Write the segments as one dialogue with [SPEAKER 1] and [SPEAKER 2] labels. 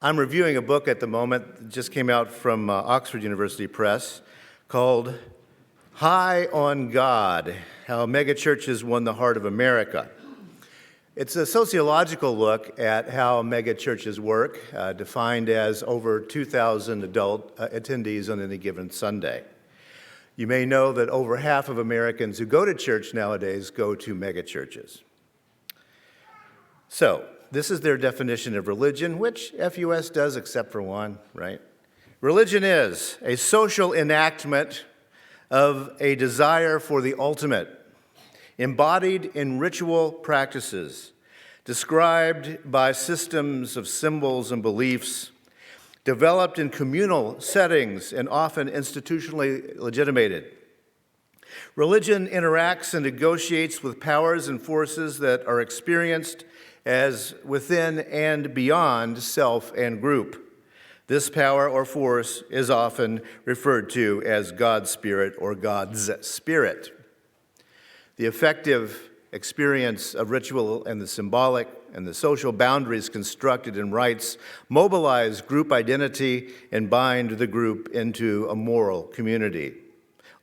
[SPEAKER 1] I'm reviewing a book at the moment that just came out from Oxford University Press called High on God, How Megachurches Won the Heart of America. It's a sociological look at how megachurches work, defined as over 2,000 adult attendees on any given Sunday. You may know that over half of Americans who go to church nowadays go to megachurches. So, this is their definition of religion, which FUS does except for one, right? Religion is a social enactment of a desire for the ultimate, embodied in ritual practices, described by systems of symbols and beliefs, developed in communal settings and often institutionally legitimated. Religion interacts and negotiates with powers and forces that are experienced as within and beyond self and group. This power or force is often referred to as God's Spirit or God's Spirit. The effective experience of ritual and the symbolic and the social boundaries constructed in rites mobilize group identity and bind the group into a moral community.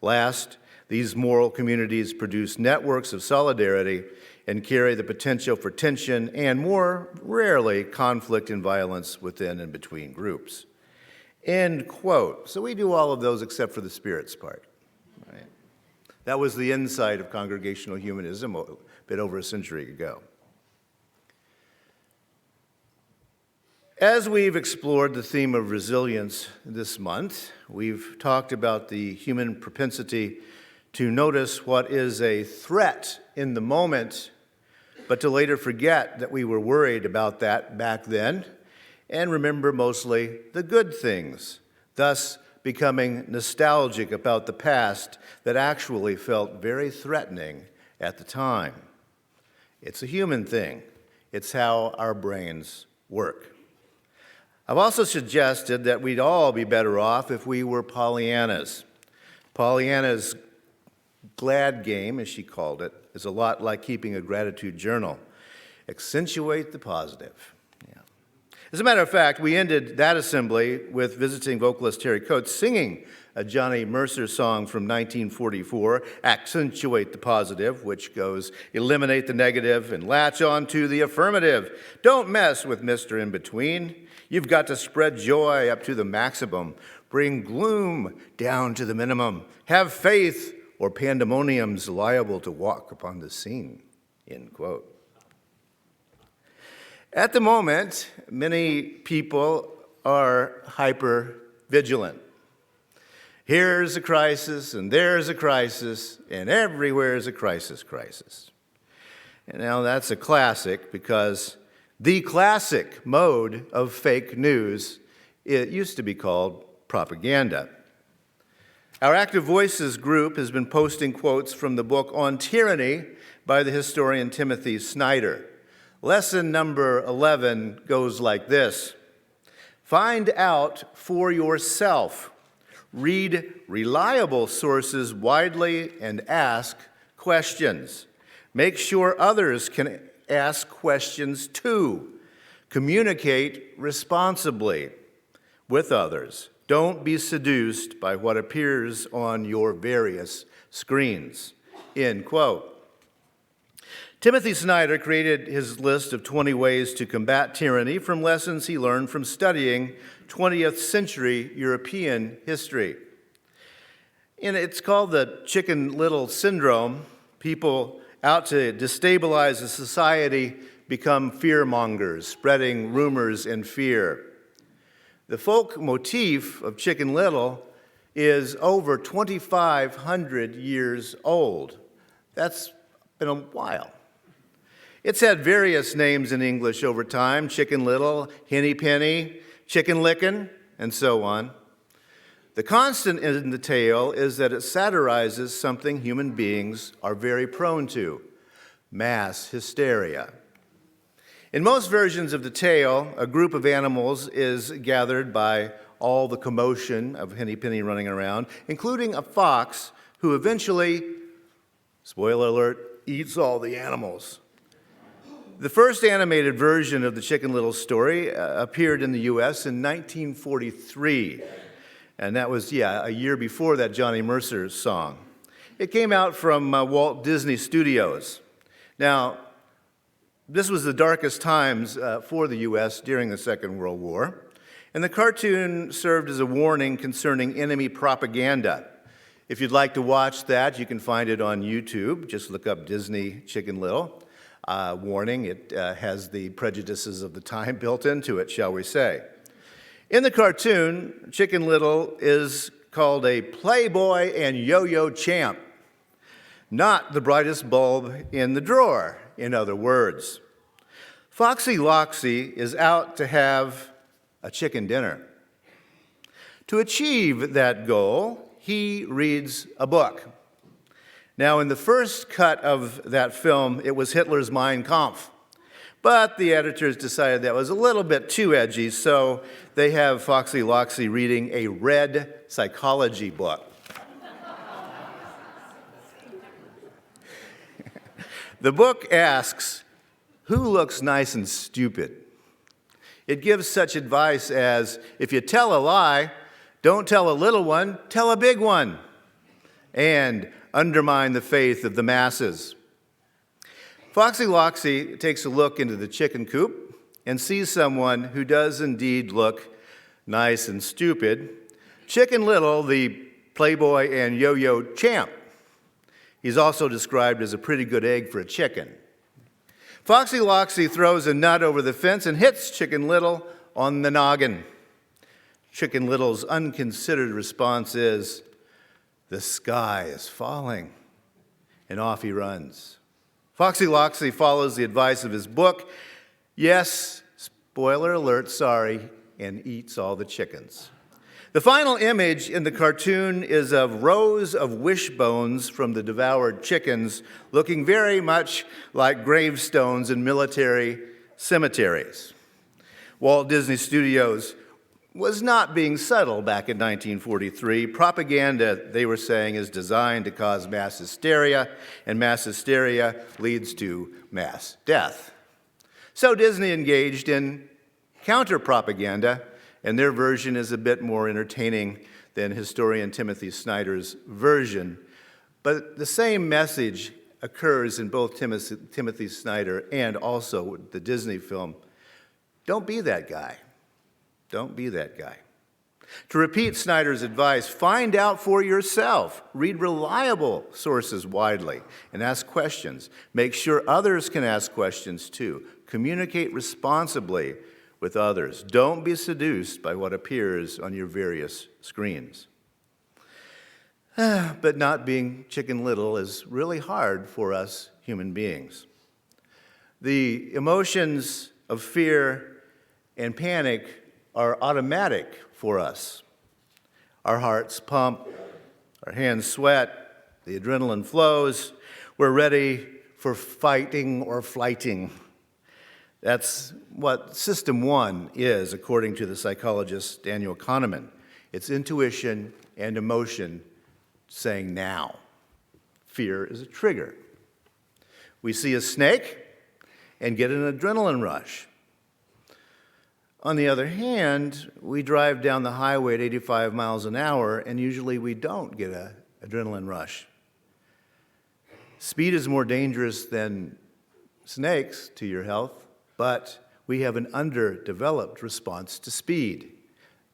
[SPEAKER 1] Last, these moral communities produce networks of solidarity and carry the potential for tension and, more rarely, conflict and violence within and between groups. End quote. So we do all of those except for the spirits part. Right? That was the insight of Congregational Humanism a bit over a century ago. As we've explored the theme of resilience this month, we've talked about the human propensity to notice what is a threat in the moment, but to later forget that we were worried about that back then, and remember mostly the good things, thus becoming nostalgic about the past that actually felt very threatening at the time. It's a human thing. It's how our brains work. I've also suggested that we'd all be better off if we were Pollyannas. Pollyanna's glad game, as she called it, is a lot like keeping a gratitude journal. Accentuate the positive. Yeah. As a matter of fact, we ended that assembly with visiting vocalist Terry Coates singing a Johnny Mercer song from 1944, Accentuate the Positive, which goes, eliminate the negative and latch on to the affirmative. Don't mess with Mr. In-Between. You've got to spread joy up to the maximum. Bring gloom down to the minimum. Have faith, or pandemonium's liable to walk upon the scene, end quote. At the moment, many people are hyper-vigilant. Here's a crisis, and there's a crisis, and everywhere is a crisis. And now that's a classic because the classic mode of fake news, it used to be called propaganda. Our Active Voices group has been posting quotes from the book On Tyranny by the historian Timothy Snyder. Lesson number 11 goes like this: find out for yourself. Read reliable sources widely and ask questions. Make sure others can ask questions too. Communicate responsibly with others. Don't be seduced by what appears on your various screens, end quote. Timothy Snyder created his list of 20 ways to combat tyranny from lessons he learned from studying 20th century European history. And it's called the Chicken Little syndrome. People out to destabilize a society become fearmongers, spreading rumors and fear. The folk motif of Chicken Little is over 2,500 years old. That's been a while. It's had various names in English over time: Chicken Little, Henny Penny, Chicken Lickin', and so on. The constant in the tale is that it satirizes something human beings are very prone to: mass hysteria. In most versions of the tale, a group of animals is gathered by all the commotion of Henny Penny running around, including a fox who eventually, spoiler alert, eats all the animals. The first animated version of the Chicken Little story appeared in the U.S. in 1943, and that was, a year before that Johnny Mercer song. It came out from Walt Disney Studios. Now, this was the darkest times for the U.S. during the Second World War, and the cartoon served as a warning concerning enemy propaganda. If you'd like to watch that, you can find it on YouTube. Just look up Disney Chicken Little. Warning, it has the prejudices of the time built into it, shall we say. In the cartoon, Chicken Little is called a playboy and yo-yo champ, not the brightest bulb in the drawer, in other words. Foxy Loxy is out to have a chicken dinner. To achieve that goal, he reads a book. Now, in the first cut of that film, it was Hitler's Mein Kampf. But the editors decided that was a little bit too edgy, so they have Foxy Loxy reading a red psychology book. The book asks, who looks nice and stupid? It gives such advice as, if you tell a lie, don't tell a little one, tell a big one. And undermine the faith of the masses. Foxy Loxy takes a look into the chicken coop and sees someone who does indeed look nice and stupid. Chicken Little, the playboy and yo-yo champ. He's also described as a pretty good egg for a chicken. Foxy Loxy throws a nut over the fence and hits Chicken Little on the noggin. Chicken Little's unconsidered response is, "The sky is falling," and off he runs. Foxy Loxy follows the advice of his book, yes, spoiler alert, sorry, and eats all the chickens. The final image in the cartoon is of rows of wishbones from the devoured chickens, looking very much like gravestones in military cemeteries. Walt Disney Studios was not being subtle back in 1943. Propaganda, they were saying, is designed to cause mass hysteria, and mass hysteria leads to mass death. So Disney engaged in counter-propaganda, and their version is a bit more entertaining than historian Timothy Snyder's version. But the same message occurs in both Timothy Snyder and also the Disney film. Don't be that guy. Don't be that guy. To repeat Snyder's advice, find out for yourself. Read reliable sources widely and ask questions. Make sure others can ask questions too. Communicate responsibly with others. Don't be seduced by what appears on your various screens. But not being Chicken Little is really hard for us human beings. The emotions of fear and panic are automatic for us. Our hearts pump, our hands sweat, the adrenaline flows. We're ready for fighting or flighting. That's what System 1 is, according to the psychologist Daniel Kahneman. It's intuition and emotion saying now. Fear is a trigger. We see a snake and get an adrenaline rush. On the other hand, we drive down the highway at 85 miles an hour, and usually we don't get an adrenaline rush. Speed is more dangerous than snakes to your health, but we have an underdeveloped response to speed.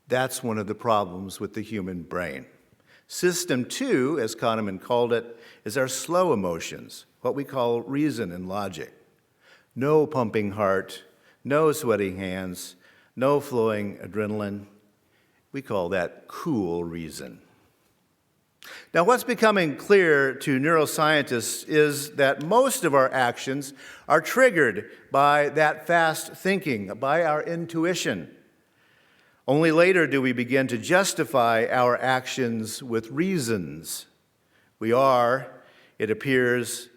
[SPEAKER 1] That's one of the problems with the human brain. System 2, as Kahneman called it, is our slow emotions, what we call reason and logic. No pumping heart, no sweaty hands, no flowing adrenaline. We call that cool reason. Now, what's becoming clear to neuroscientists is that most of our actions are triggered by that fast thinking, by our intuition. Only later do we begin to justify our actions with reasons. We are, it appears,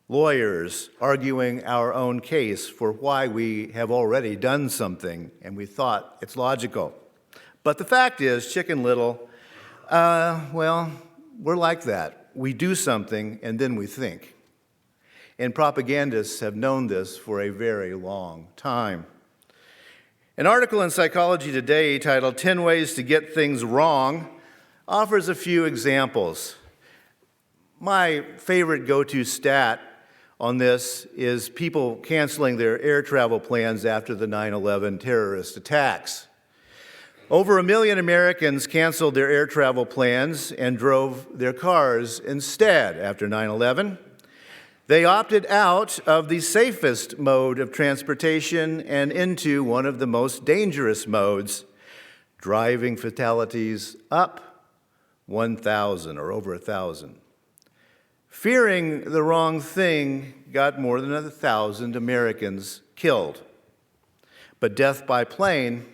[SPEAKER 1] lawyers arguing our own case for why we have already done something and we thought it's logical. But the fact is, Chicken Little, we're like that. We do something and then we think. and propagandists have known this for a very long time. An article in Psychology Today titled 10 Ways to Get Things Wrong offers a few examples. My favorite go-to stat on this is people canceling their air travel plans after the 9/11 terrorist attacks. Over 1 million Americans canceled their air travel plans and drove their cars instead after 9/11. They opted out of the safest mode of transportation and into one of the most dangerous modes, driving fatalities up 1,000 or over 1,000. Fearing the wrong thing got more than 1,000 Americans killed. But death by plane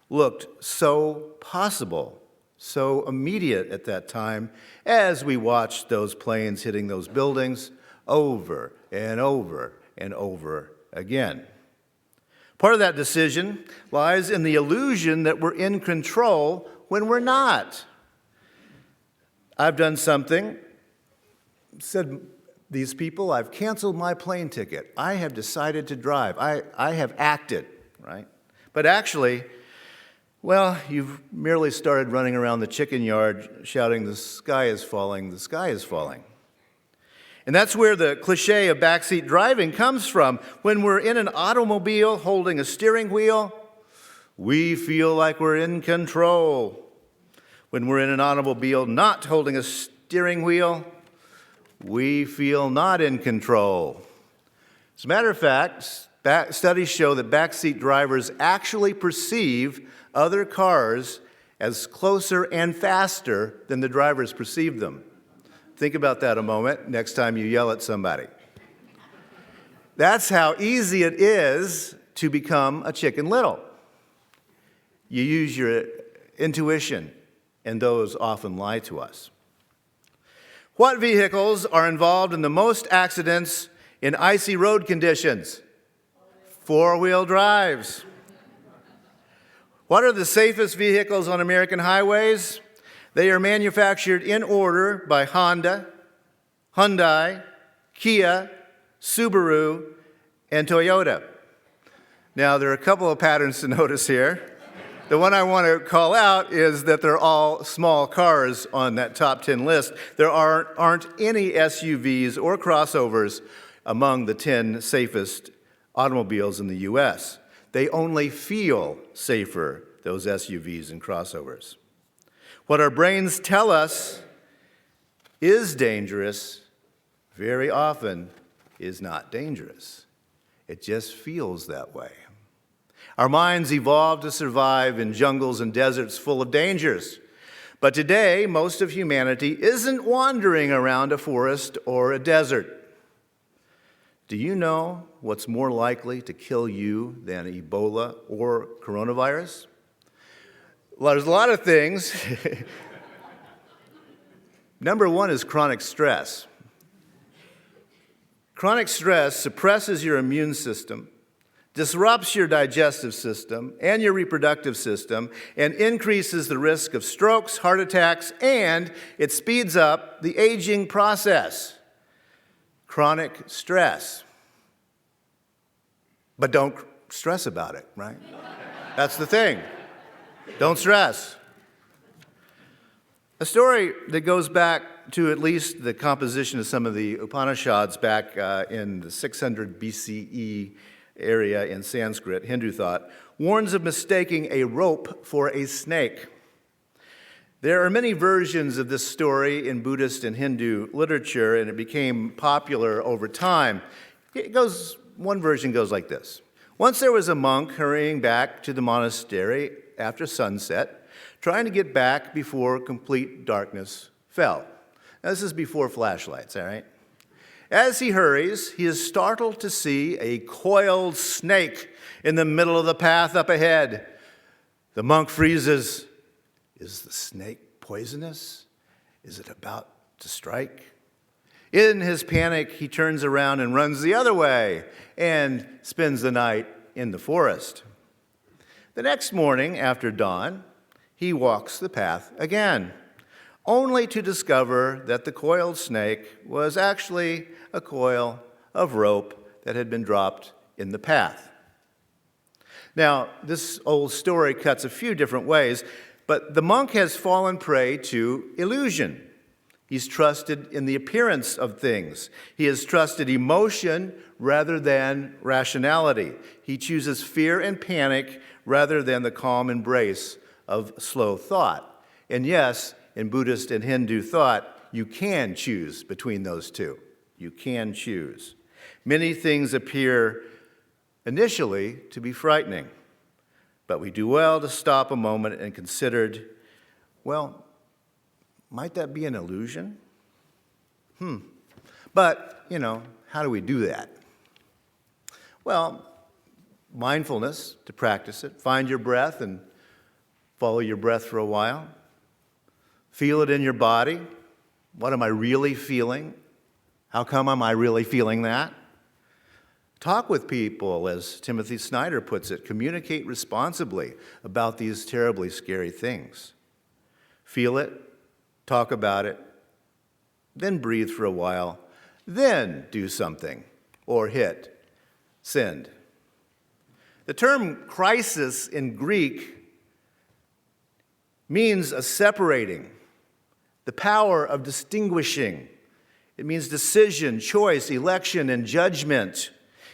[SPEAKER 1] looked so possible, so immediate at that time, as we watched those planes hitting those buildings over and over and over again. Part of that decision lies in the illusion that we're in control when we're not. I've done something, said these people, I've canceled my plane ticket. I have decided to drive. I have acted, right? But actually, well, you've merely started running around the chicken yard shouting, the sky is falling, the sky is falling. And that's where the cliche of backseat driving comes from. When we're in an automobile holding a steering wheel, we feel like we're in control. When we're in an automobile not holding a steering wheel, we feel not in control. As a matter of fact, studies show that backseat drivers actually perceive other cars as closer and faster than the drivers perceive them. Think about that a moment next time you yell at somebody. That's how easy it is to become a Chicken Little. You use your intuition, and those often lie to us. What vehicles are involved in the most accidents in icy road conditions? Four-wheel drives. What are the safest vehicles on American highways? They are manufactured in order by Honda, Hyundai, Kia, Subaru, and Toyota. Now, there are a couple of patterns to notice here. The one I want to call out is that they're all small cars on that top 10 list. There aren't any SUVs or crossovers among the 10 safest automobiles in the U.S. They only feel safer, those SUVs and crossovers. What our brains tell us is dangerous very often is not dangerous. It just feels that way. Our minds evolved to survive in jungles and deserts full of dangers. But today, most of humanity isn't wandering around a forest or a desert. Do you know what's more likely to kill you than Ebola or coronavirus? Well, there's a lot of things. Number one is chronic stress. Chronic stress suppresses your immune system, disrupts your digestive system and your reproductive system, and increases the risk of strokes, heart attacks, and it speeds up the aging process. Chronic stress. But don't stress about it, right? That's the thing. Don't stress. A story that goes back to at least the composition of some of the Upanishads back in the 600 BCE area in Sanskrit, Hindu thought, warns of mistaking a rope for a snake. There are many versions of this story in Buddhist and Hindu literature, and it became popular over time. One version goes like this. Once there was a monk hurrying back to the monastery after sunset, trying to get back before complete darkness fell. Now, this is before flashlights, all right? As he hurries, he is startled to see a coiled snake in the middle of the path up ahead. The monk freezes. Is the snake poisonous? Is it about to strike? In his panic, he turns around and runs the other way and spends the night in the forest. The next morning, after dawn, he walks the path again, only to discover that the coiled snake was actually a coil of rope that had been dropped in the path. Now, this old story cuts a few different ways, but the monk has fallen prey to illusion. He's trusted in the appearance of things. He has trusted emotion rather than rationality. He chooses fear and panic rather than the calm embrace of slow thought. And yes, in Buddhist and Hindu thought, you can choose between those two. You can choose. Many things appear initially to be frightening, but we do well to stop a moment and consider, well, might that be an illusion? But, how do we do that? Well, mindfulness, to practice it. Find your breath and follow your breath for a while. Feel it in your body. What am I really feeling? How come am I really feeling that? Talk with people, as Timothy Snyder puts it. Communicate responsibly about these terribly scary things. Feel it. Talk about it, then breathe for a while, then do something, or hit send. The term crisis in Greek means a separating, the power of distinguishing. It means decision, choice, election, and judgment.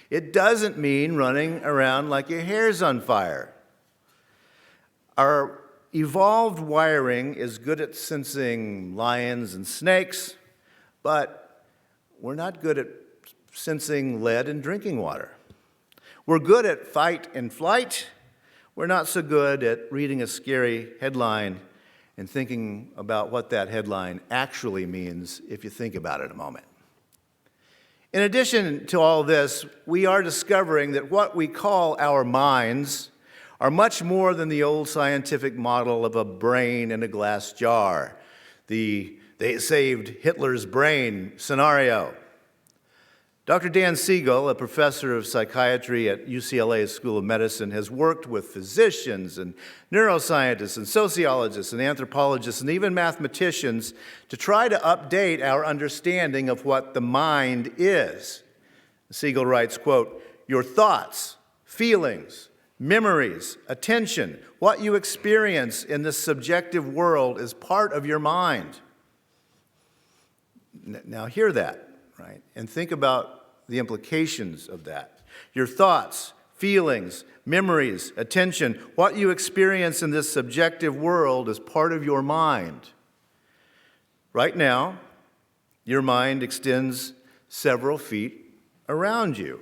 [SPEAKER 1] It doesn't mean running around like your hair's on fire. Our evolved wiring is good at sensing lions and snakes, but we're not good at sensing lead in drinking water. We're good at fight and flight. We're not so good at reading a scary headline and thinking about what that headline actually means if you think about it a moment. In addition to all this, we are discovering that what we call our minds are much more than the old scientific model of a brain in a glass jar, the "they saved Hitler's brain" scenario. Dr. Dan Siegel, a professor of psychiatry at UCLA's School of Medicine, has worked with physicians and neuroscientists and sociologists and anthropologists and even mathematicians to try to update our understanding of what the mind is. Siegel writes, quote, "Your thoughts, feelings, memories, attention, what you experience in this subjective world is part of your mind." Now hear that, right? And think about the implications of that. Your thoughts, feelings, memories, attention, what you experience in this subjective world is part of your mind. Right now, your mind extends several feet around you.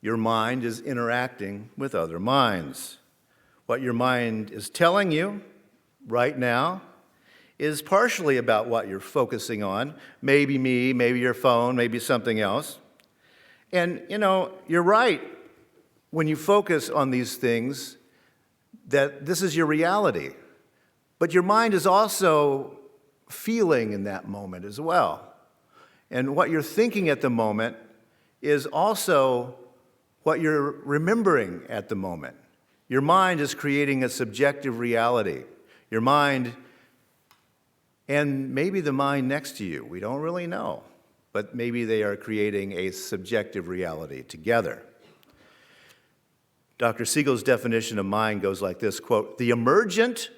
[SPEAKER 1] Your mind is interacting with other minds. What your mind is telling you right now is partially about what you're focusing on. Maybe me, maybe your phone, maybe something else. And, you're right when you focus on these things that this is your reality. But your mind is also feeling in that moment as well. And what you're thinking at the moment is also what you're remembering at the moment. Your mind is creating a subjective reality. Your mind and maybe the mind next to you, we don't really know, but maybe they are creating a subjective reality together. Dr. Siegel's definition of mind goes like this, quote, "The emergent,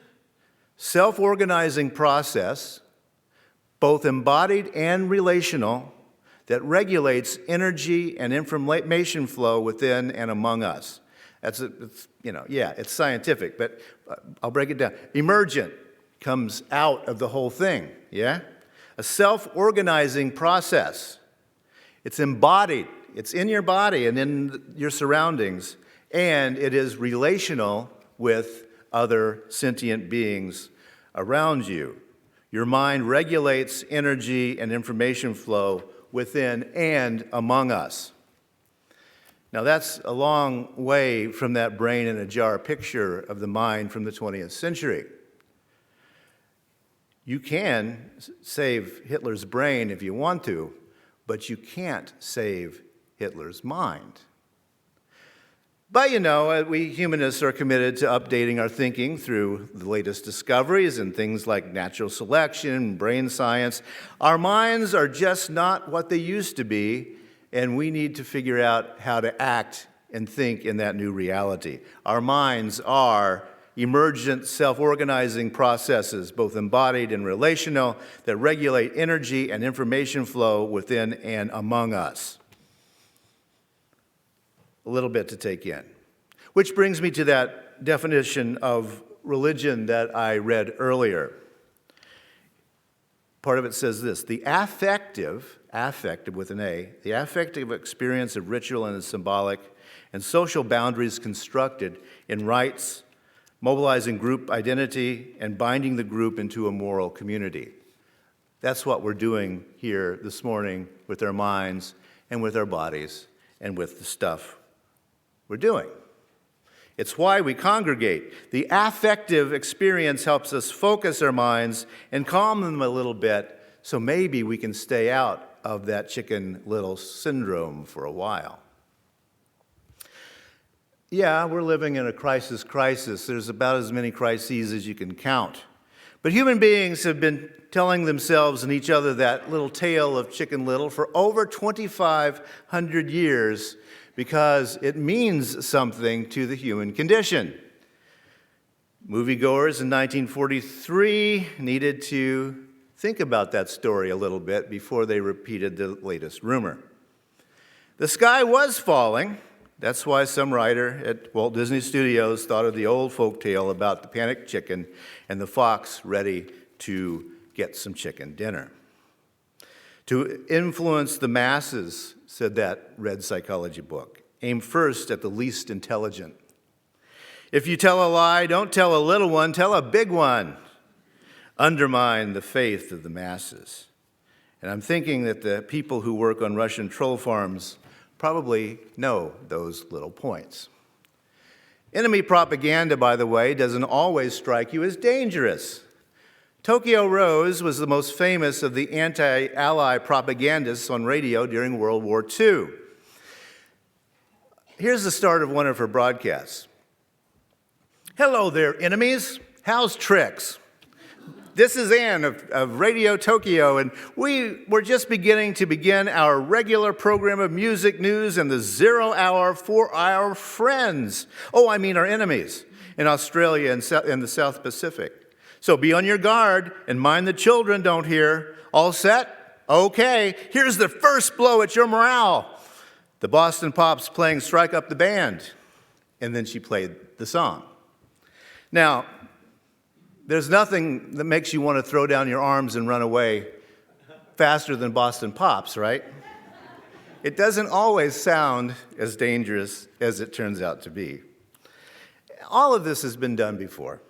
[SPEAKER 1] self-organizing process, both embodied and relational, that regulates energy and information flow within and among us." It's scientific, but I'll break it down. Emergent comes out of the whole thing, yeah? A self-organizing process. It's embodied. It's in your body and in your surroundings, and it is relational with other sentient beings around you. Your mind regulates energy and information flow within and among us. Now, that's a long way from that brain in a jar picture of the mind from the 20th century. You can save Hitler's brain if you want to, but you can't save Hitler's mind. But we humanists are committed to updating our thinking through the latest discoveries in things like natural selection, brain science. Our minds are just not what they used to be, and we need to figure out how to act and think in that new reality. Our minds are emergent, self-organizing processes, both embodied and relational, that regulate energy and information flow within and among us. A little bit to take in. Which brings me to that definition of religion that I read earlier. Part of it says this: the affective with an A, the affective experience of ritual and symbolic and social boundaries constructed in rites, mobilizing group identity, and binding the group into a moral community. That's what we're doing here this morning with our minds and with our bodies and with the stuff we're doing. It's why we congregate. The affective experience helps us focus our minds and calm them a little bit, so maybe we can stay out of that Chicken Little syndrome for a while. Yeah, we're living in a crisis. There's about as many crises as you can count. But human beings have been telling themselves and each other that little tale of Chicken Little for over 2,500 years because it means something to the human condition. Moviegoers in 1943 needed to think about that story a little bit before they repeated the latest rumor. The sky was falling. That's why some writer at Walt Disney Studios thought of the old folk tale about the panicked chicken and the fox ready to get some chicken dinner. To influence the masses, said that red psychology book, aim first at the least intelligent. If you tell a lie, don't tell a little one, tell a big one. Undermine the faith of the masses. And I'm thinking that the people who work on Russian troll farms probably know those little points. Enemy propaganda, by the way, doesn't always strike you as dangerous. Tokyo Rose was the most famous of the anti-Ally propagandists on radio during World War II. Here's the start of one of her broadcasts. Hello there, enemies. How's tricks? This is Ann of Radio Tokyo, and we're just beginning our regular program of music news and the 0 hour for our friends. Oh, I mean our enemies in Australia and the South Pacific. So be on your guard and mind the children don't hear. All set? Okay, here's the first blow at your morale. The Boston Pops playing Strike Up the Band. And then she played the song. Now, there's nothing that makes you want to throw down your arms and run away faster than Boston Pops, right? It doesn't always sound as dangerous as it turns out to be. All of this has been done before.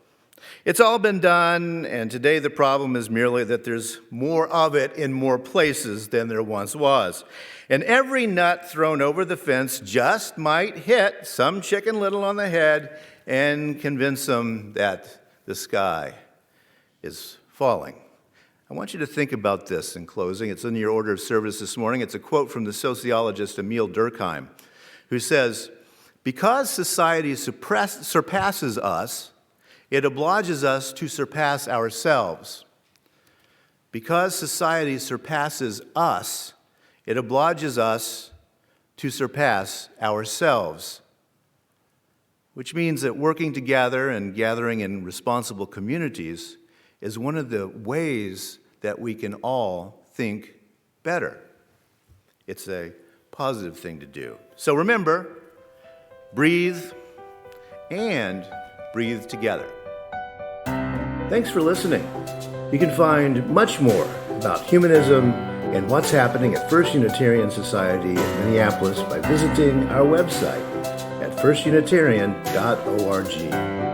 [SPEAKER 1] It's all been done, and today the problem is merely that there's more of it in more places than there once was. And every nut thrown over the fence just might hit some Chicken Little on the head and convince them that the sky is falling. I want you to think about this in closing. It's in your order of service this morning. It's a quote from the sociologist Emil Durkheim, who says, "Because society surpasses us, it obliges us to surpass ourselves. Because society surpasses us, it obliges us to surpass ourselves." Which means that working together and gathering in responsible communities is one of the ways that we can all think better. It's a positive thing to do. So remember, breathe and breathe together. Thanks for listening. You can find much more about humanism and what's happening at First Unitarian Society in Minneapolis by visiting our website at firstunitarian.org.